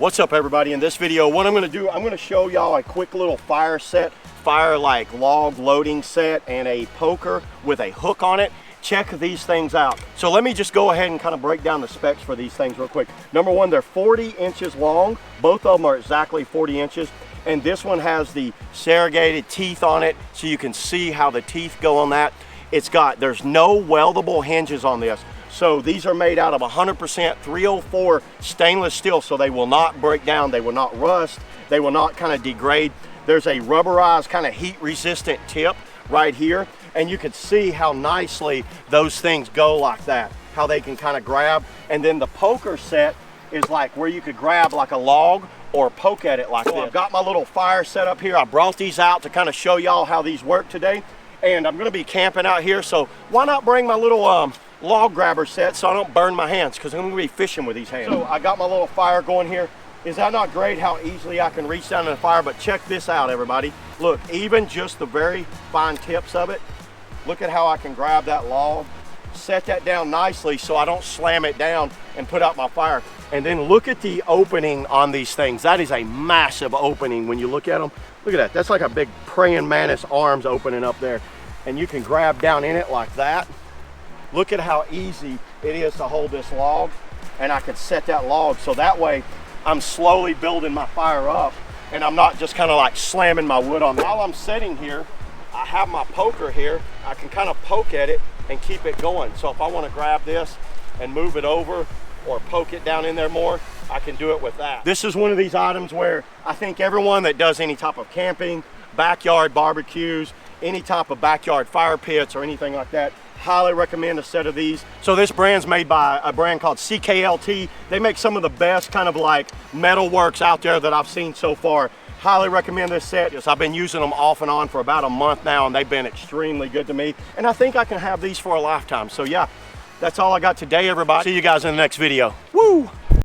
What's up everybody? In this video, what I'm going to do, I'm going to show y'all a quick little fire set, like log loading set, and a poker with a hook on it. Check these things out. So let me just go ahead and kind of break down the specs for these things real quick. Number one, they're 40 inches long. Both of them are exactly 40 inches. And this one has the serrated teeth on it, so you can see how the teeth go on that. There's no weldable hinges on this. So these are made out of 100% 304 stainless steel, so they will not break down, they will not rust, they will not kind of degrade. There's a rubberized kind of heat resistant tip right here, and you can see how nicely those things go like that, how they can kind of grab. And then the poker set is like where you could grab like a log or poke at it like this. I've got my little fire set up here. I brought these out to kind of show y'all how these work today. And I'm gonna be camping out here, so why not bring my little log grabber set so I don't burn my hands, because I'm gonna be fishing with these hands. So I got my little fire going here. Is that not great how easily I can reach down in the fire? But check this out, everybody. Look, even just the very fine tips of it, look at how I can grab that log, set that down nicely so I don't slam it down and put out my fire. And then look at the opening on these things. That is a massive opening when you look at them. Look at that, that's like a big praying mantis arms opening up there. And you can grab down in it like that. Look at how easy it is to hold this log, and I can set that log so that way I'm slowly building my fire up and I'm not just kind of like slamming my wood on. While I'm sitting here, I have my poker here. I can kind of poke at it and keep it going. So if I want to grab this and move it over or poke it down in there more, I can do it with that. This is one of these items where I think everyone that does any type of camping, backyard barbecues, any type of backyard fire pits or anything like that, highly recommend a set of these. So this brand's made by a brand called CKLT. They make some of the best kind of like metal works out there that I've seen so far. Highly recommend this set. I've been using them off and on for about a month now, and they've been extremely good to me. And I think I can have these for a lifetime. So yeah, that's all I got today, everybody. See you guys in the next video. Woo!